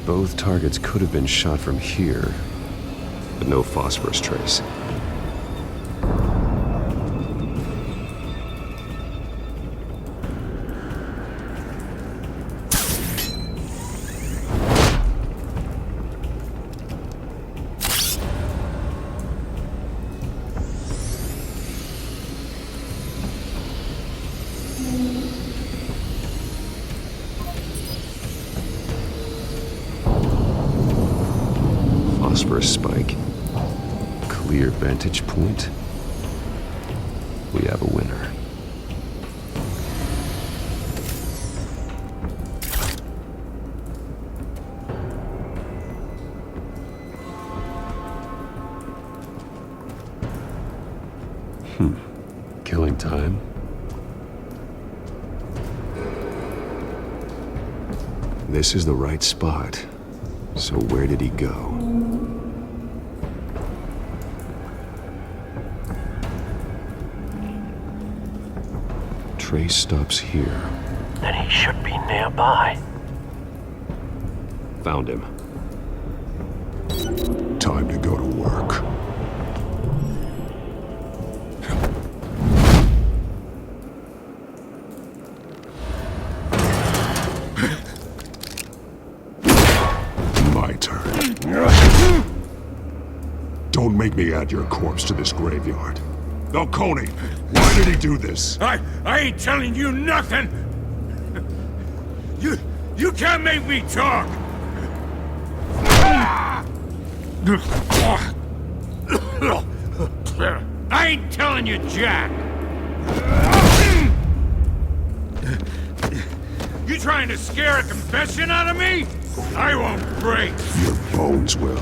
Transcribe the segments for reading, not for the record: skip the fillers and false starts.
Both targets could have been shot from here, but no phosphorus trace. Phosphorus spike. Clear vantage point. We have a winner. Killing time. This is the right spot. So where did he go? Trace stops here. Then he should be nearby. Found him. Time to go to work. My turn. Don't make me add your corpse to this graveyard. Falcone, why did he do this? I ain't telling you nothing! You can't make me talk! I ain't telling you jack! You trying to scare a confession out of me? I won't break! Your bones will.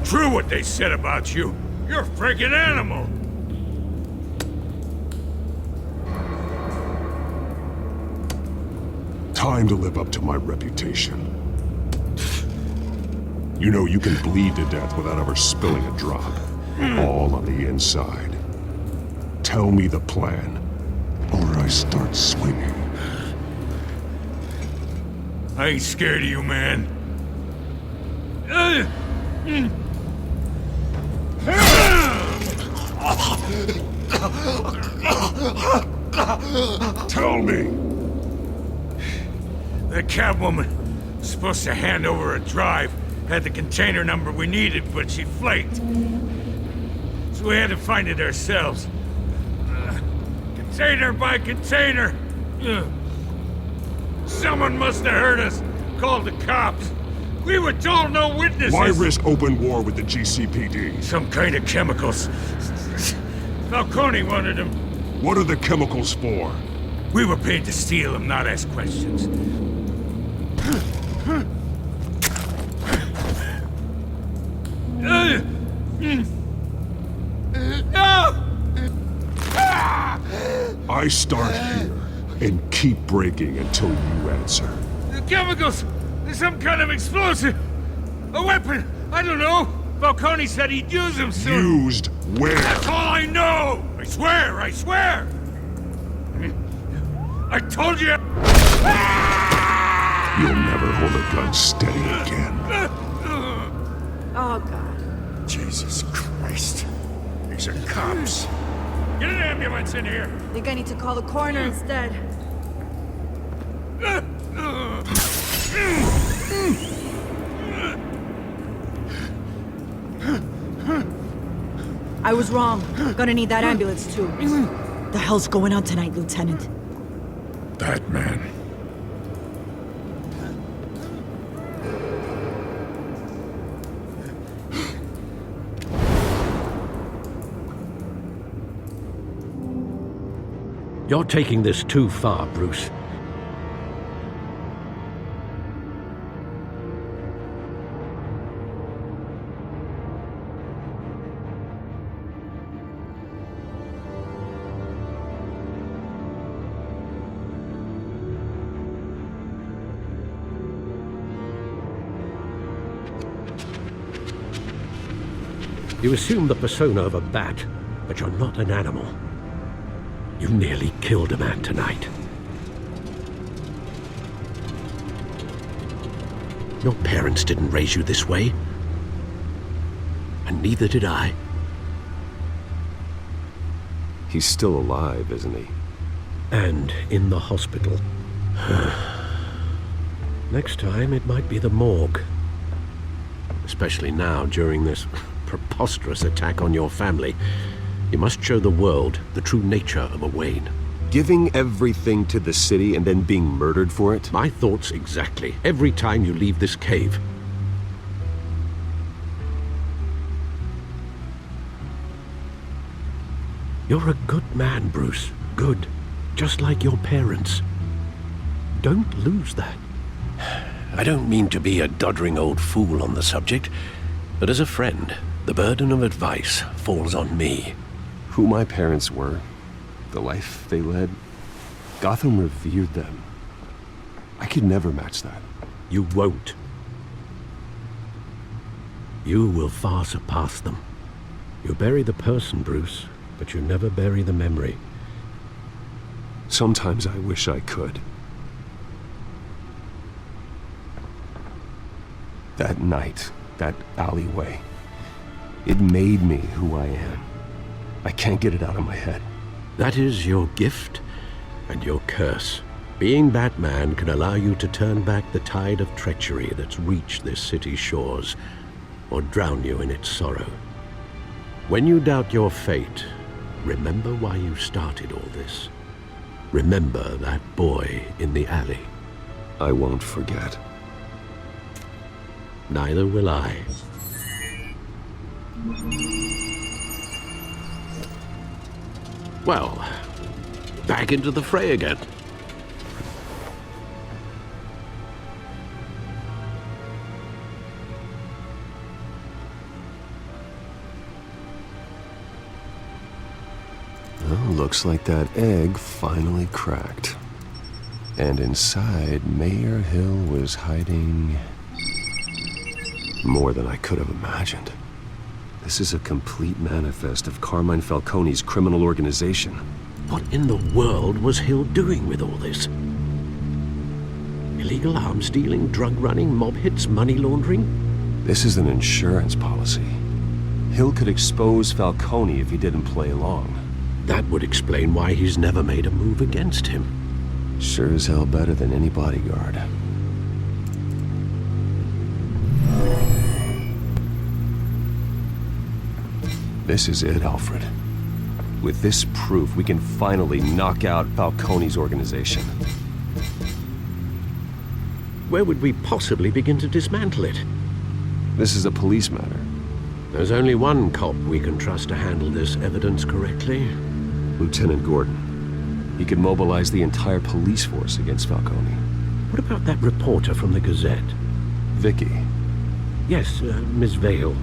True what they said about you. You're a freaking animal. Time to live up to my reputation. You know you can bleed to death without ever spilling a drop. All on the inside. Tell me the plan, or I start swinging. I ain't scared of you, man. Tell me! The Catwoman was supposed to hand over a drive, had the container number we needed, but she flaked. So we had to find it ourselves. Container by container. Someone must have heard us, called the cops. We were told no witnesses. Why risk open war with the GCPD? Some kind of chemicals. Falcone wanted them. What are the chemicals for? We were paid to steal them, not ask questions. I start here and keep breaking until you answer. The chemicals! There's some kind of explosive! A weapon! I don't know! Falcone said he'd use them soon! Used where? That's all I know! I swear! I swear! I told you! You'll never hold a gun steady again. Oh, God. Jesus Christ. These are cops. Get an ambulance in here! Think I need to call the coroner instead. I was wrong. Gonna need that ambulance, too. The hell's going on tonight, Lieutenant? That man. You're taking this too far, Bruce. You assume the persona of a bat, but you're not an animal. You nearly killed a man tonight. Your parents didn't raise you this way. And neither did I. He's still alive, isn't he? And in the hospital. Next time, it might be the morgue. Especially now, during this preposterous attack on your family. You must show the world the true nature of a Wayne. Giving everything to the city and then being murdered for it? My thoughts exactly. Every time you leave this cave. You're a good man, Bruce. Good. Just like your parents. Don't lose that. I don't mean to be a doddering old fool on the subject, but as a friend, the burden of advice falls on me. Who my parents were, the life they led, Gotham revered them. I could never match that. You won't. You will far surpass them. You bury the person, Bruce, but you never bury the memory. Sometimes I wish I could. That night, that alleyway, it made me who I am. I can't get it out of my head. That is your gift and your curse. Being Batman can allow you to turn back the tide of treachery that's reached this city's shores, or drown you in its sorrow. When you doubt your fate, remember why you started all this. Remember that boy in the alley. I won't forget. Neither will I. Well, back into the fray again. Well, looks like that egg finally cracked. And inside, Mayor Hill was hiding more than I could have imagined. This is a complete manifest of Carmine Falcone's criminal organization. What in the world was Hill doing with all this? Illegal arms dealing, drug running, mob hits, money laundering? This is an insurance policy. Hill could expose Falcone if he didn't play along. That would explain why he's never made a move against him. Sure as hell better than any bodyguard. This is it, Alfred. With this proof, we can finally knock out Falcone's organization. Where would we possibly begin to dismantle it? This is a police matter. There's only one cop we can trust to handle this evidence correctly. Lieutenant Gordon. He could mobilize the entire police force against Falcone. What about that reporter from the Gazette? Vicky. Yes, Miss Vale.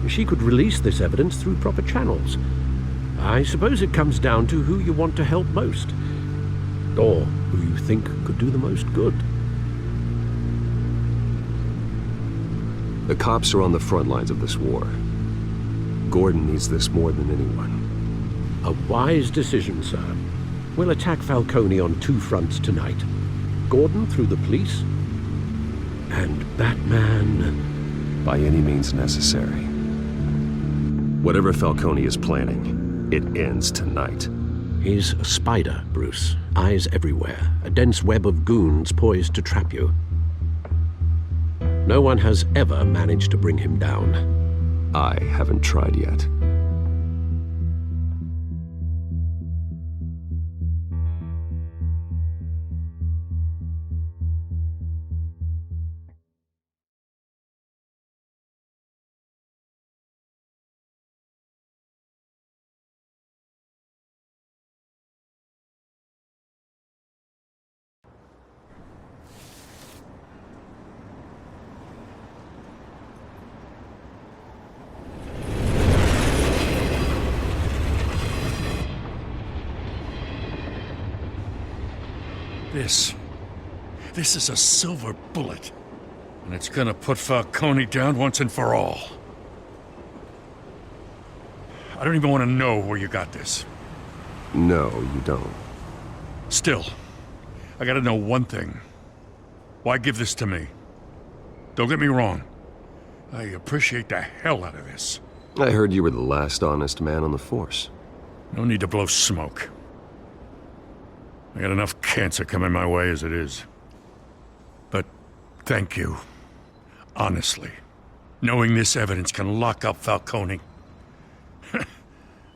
She could release this evidence through proper channels. I suppose it comes down to who you want to help most. Or who you think could do the most good. The cops are on the front lines of this war. Gordon needs this more than anyone. A wise decision, sir. We'll attack Falcone on two fronts tonight. Gordon through the police, and Batman... by any means necessary. Whatever Falcone is planning, it ends tonight. He's a spider, Bruce. Eyes everywhere. A dense web of goons poised to trap you. No one has ever managed to bring him down. I haven't tried yet. This is a silver bullet. And it's gonna put Falcone down once and for all. I don't even want to know where you got this. No, you don't. Still, I gotta know one thing. Why give this to me? Don't get me wrong. I appreciate the hell out of this. I heard you were the last honest man on the force. No need to blow smoke. I got enough cancer coming my way as it is. But thank you. Honestly. Knowing this evidence can lock up Falcone.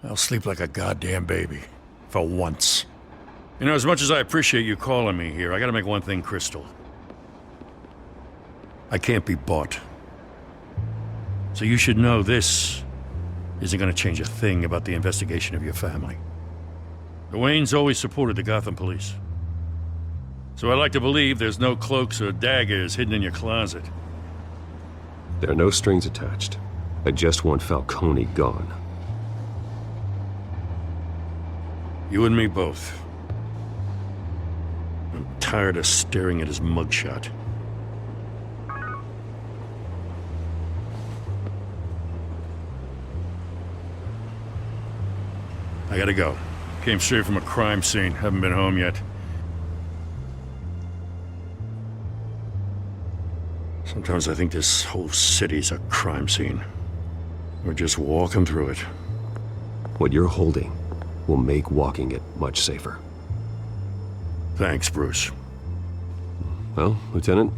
I'll sleep like a goddamn baby. For once. You know, as much as I appreciate you calling me here, I gotta make one thing crystal. I can't be bought. So you should know this isn't gonna change a thing about the investigation of your family. The Waynes always supported the Gotham police. So I like to believe there's no cloaks or daggers hidden in your closet. There are no strings attached. I just want Falcone gone. You and me both. I'm tired of staring at his mugshot. I gotta go. Came straight from a crime scene. Haven't been home yet. Sometimes I think this whole city's a crime scene. We're just walking through it. What you're holding will make walking it much safer. Thanks, Bruce. Well, Lieutenant?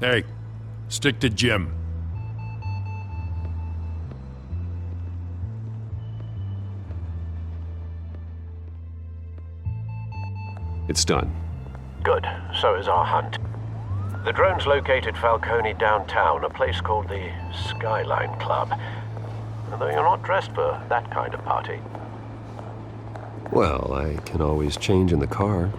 Hey, stick to Jim. It's done. Good. So is our hunt. The drones located Falcone downtown, a place called the Skyline Club. Although you're not dressed for that kind of party. Well, I can always change in the car.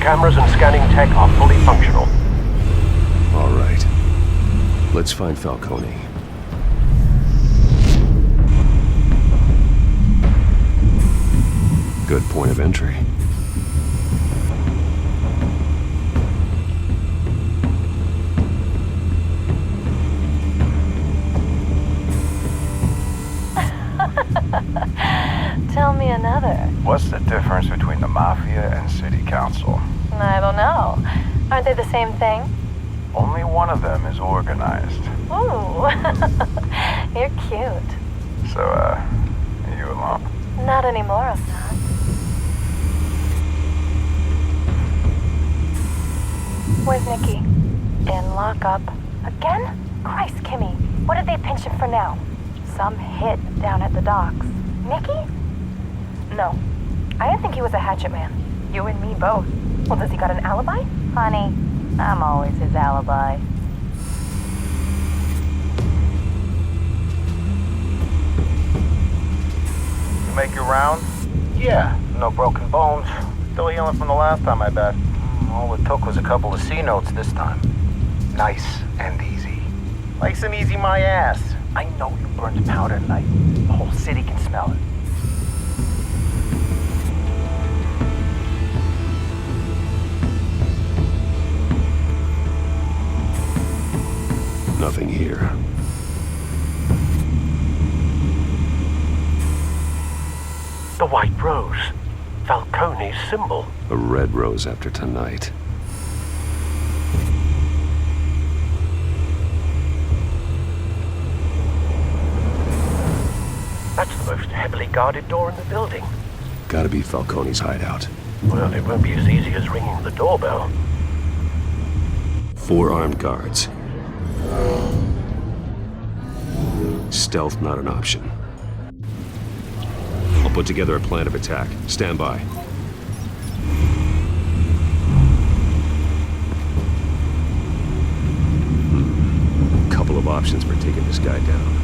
Cameras and scanning tech are fully functional. All right. Let's find Falcone. Good point of entry. Tell me another. What's the difference between the Mafia and City Council? I don't know. Aren't they the same thing? Only one of them is organized. Ooh, you're cute. So, are you alone? Not anymore, I'm not. Where's Nikki? In lockup. Again? Christ, Kimmy. What did they pinch him for now? Some hit down at the docks. Nikki? No. I didn't think he was a hatchet man. You and me both. Well, does he got an alibi? Honey, I'm always his alibi. You make your rounds? Yeah, no broken bones. Still healing from the last time, I bet. All it took was a couple of C notes this time. Nice and easy. Nice and easy, my ass. I know you burned powder tonight. The whole city can smell it. Nothing here. The white rose. Falcone's symbol. A red rose after tonight. heavily guarded door in the building. Gotta be Falcone's hideout. Well, it won't be as easy as ringing the doorbell. 4 armed guards. Stealth not an option. I'll put together a plan of attack. Stand by. Couple of options for taking this guy down.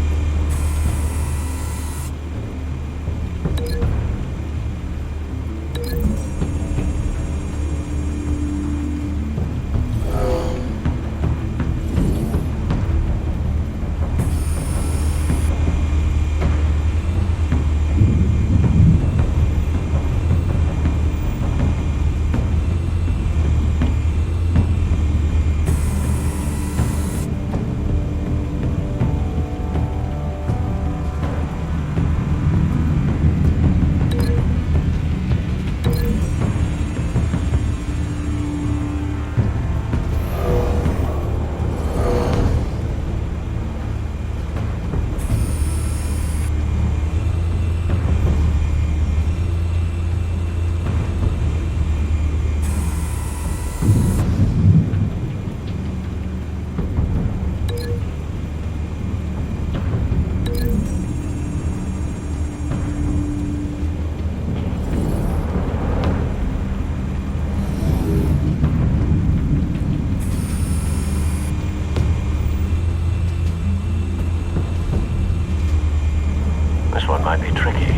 This one might be tricky.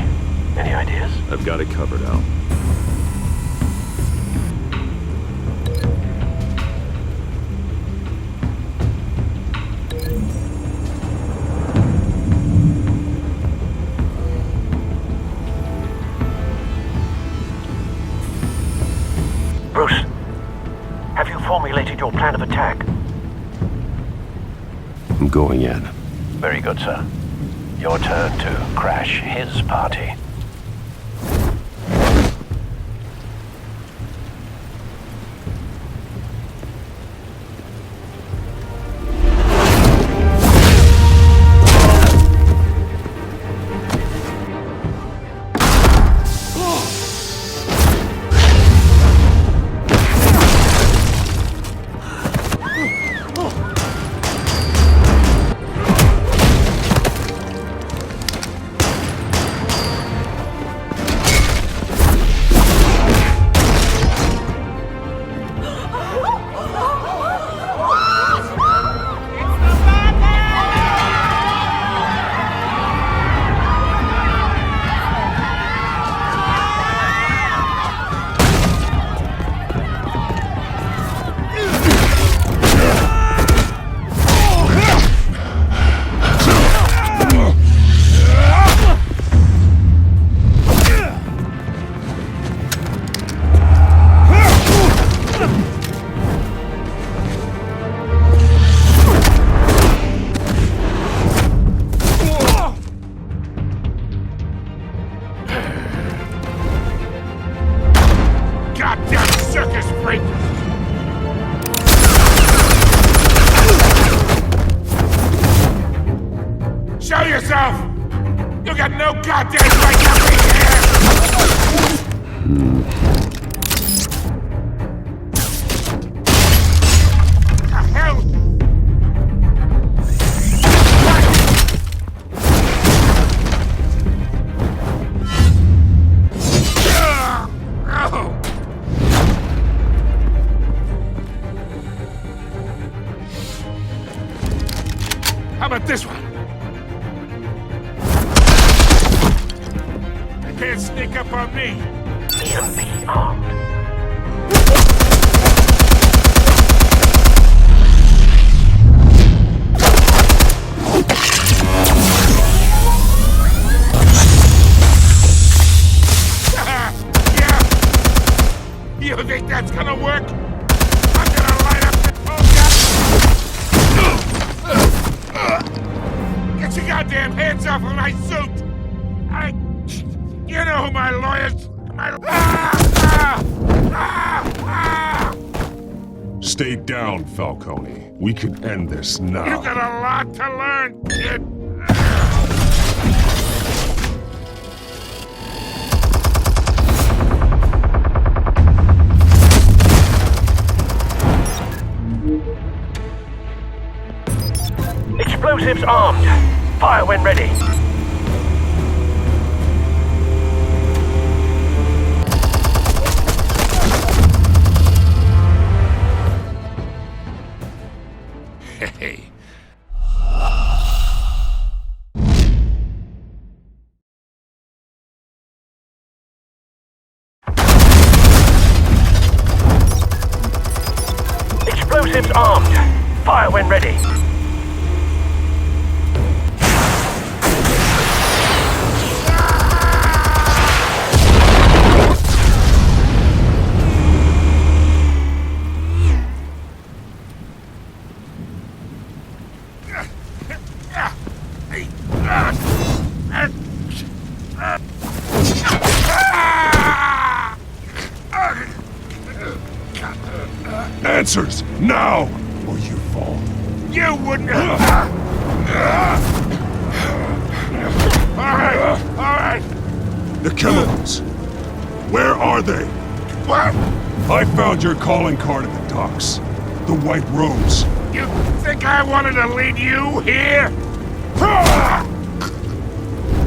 Any ideas? I've got it covered, Al. Bruce, have you formulated your plan of attack? I'm going in. Very good, sir. Your turn to crash his party. Show yourself! You got no goddamn right to be here! The hell? How about this one? Can't sneak up on me. EMP armed. Yeah. You think that's gonna work? I'm gonna light up the Get your goddamn hands off of my suit! You know who my lawyers... Stay down, Falcone. We can end this now. You got a lot to learn, kid. armed. Fire when ready. Hey. Explosives armed. Fire when ready. Answers, now, or you fall. You wouldn't. All right. The chemicals. Where are they? What? I found your calling card at the docks. The White Rose. You think I wanted to lead you here?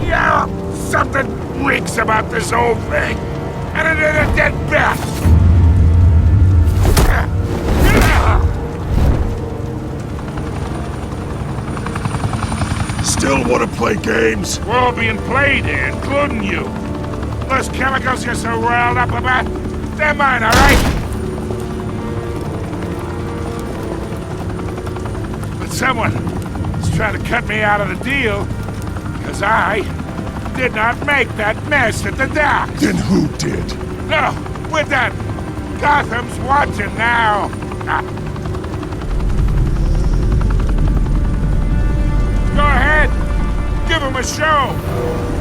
Yeah, something reeks about this whole thing. And it is a dead bat. Still want to play games? We're all being played here, including you. Those chemicals you're so riled up about, they're mine, all right? But someone is trying to cut me out of the deal, because I did not make that mess at the dock. Then who did? No, we're done. Gotham's watching now. Go ahead. Give him a show.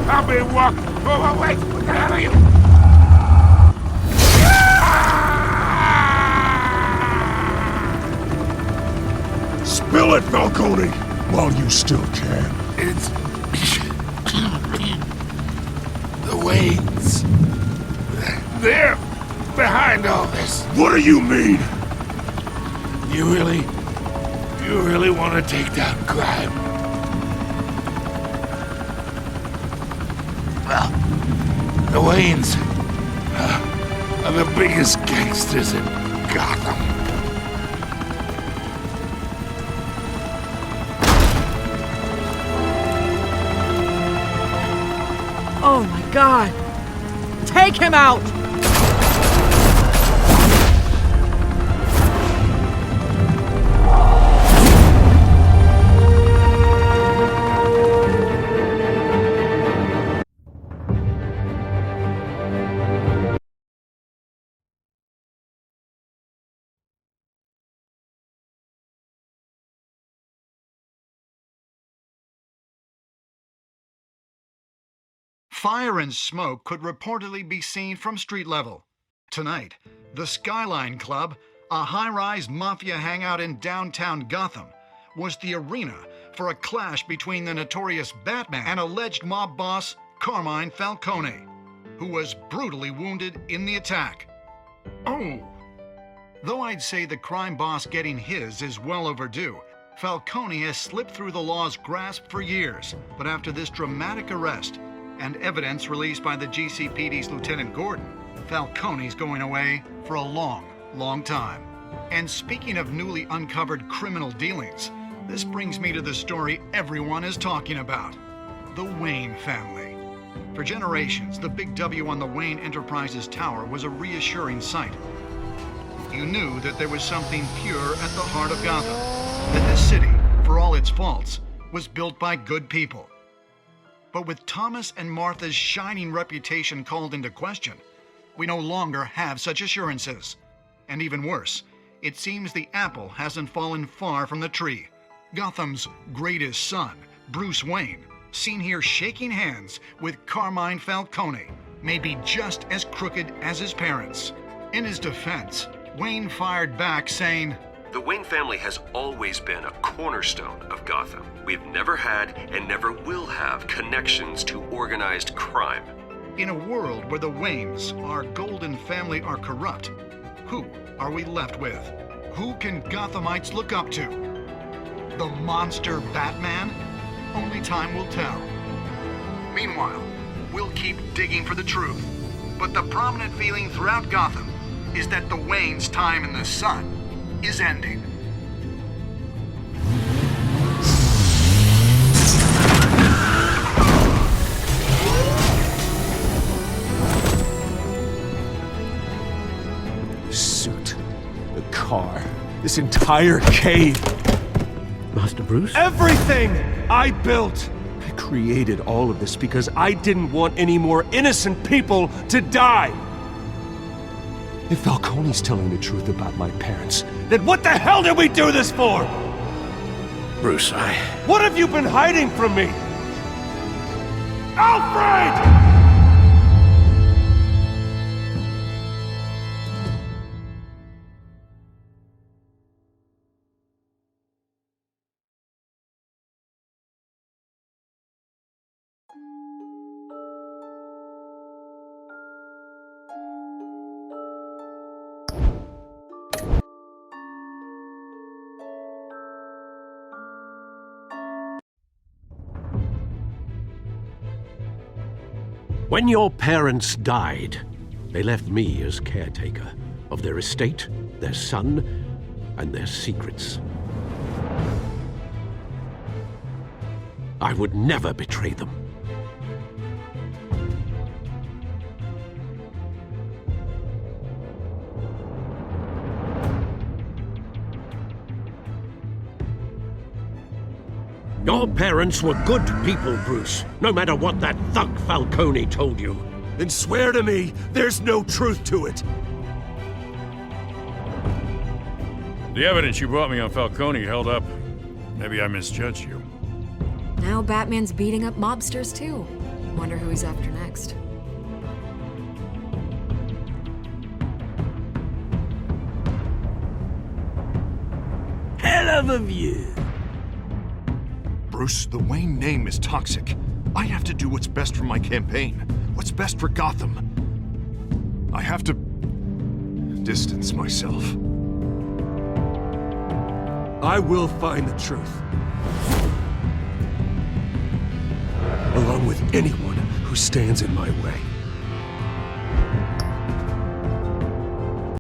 I'll be walking. Oh, wait. What the hell are you? Spill it, Falcone, while you still can. It's the Waynes. They're behind all this. What do you mean? You really want to take down crime? Well, the Waynes are the biggest gangsters in Gotham. Oh my God! Take him out! Fire and smoke could reportedly be seen from street level. Tonight, the Skyline Club, a high-rise mafia hangout in downtown Gotham, was the arena for a clash between the notorious Batman and alleged mob boss Carmine Falcone, who was brutally wounded in the attack. Oh! Though I'd say the crime boss getting his is well overdue, Falcone has slipped through the law's grasp for years, but after this dramatic arrest, and evidence released by the GCPD's Lieutenant Gordon, Falcone's going away for a long, long time. And speaking of newly uncovered criminal dealings, this brings me to the story everyone is talking about: the Wayne family. For generations, the big W on the Wayne Enterprises Tower was a reassuring sight. You knew that there was something pure at the heart of Gotham, that this city, for all its faults, was built by good people. But with Thomas and Martha's shining reputation called into question, we no longer have such assurances. And even worse, it seems the apple hasn't fallen far from the tree. Gotham's greatest son, Bruce Wayne, seen here shaking hands with Carmine Falcone, may be just as crooked as his parents. In his defense, Wayne fired back saying, "The Wayne family has always been a cornerstone of Gotham. We've never had and never will have connections to organized crime." In a world where the Waynes, our golden family, are corrupt, who are we left with? Who can Gothamites look up to? The monster Batman? only time will tell. Meanwhile, we'll keep digging for the truth. But the prominent feeling throughout Gotham is that the Wayne's time in the sun is ending. The suit, the car, this entire cave. Master Bruce? Everything I built! I created all of this because I didn't want any more innocent people to die! If Falcone's telling the truth about my parents, then what the hell did we do this for? Bruce, What have you been hiding from me? Alfred! When your parents died, they left me as caretaker of their estate, their son, and their secrets. I would never betray them. Your parents were good people, Bruce, no matter what that thug Falcone told you. Then swear to me there's no truth to it. The evidence you brought me on Falcone held up. Maybe I misjudged you. Now Batman's beating up mobsters too. Wonder who he's after next. Hell of a view. Bruce, the Wayne name is toxic. I have to do what's best for my campaign. What's best for Gotham. I have to distance myself. I will find the truth. Along with anyone who stands in my way.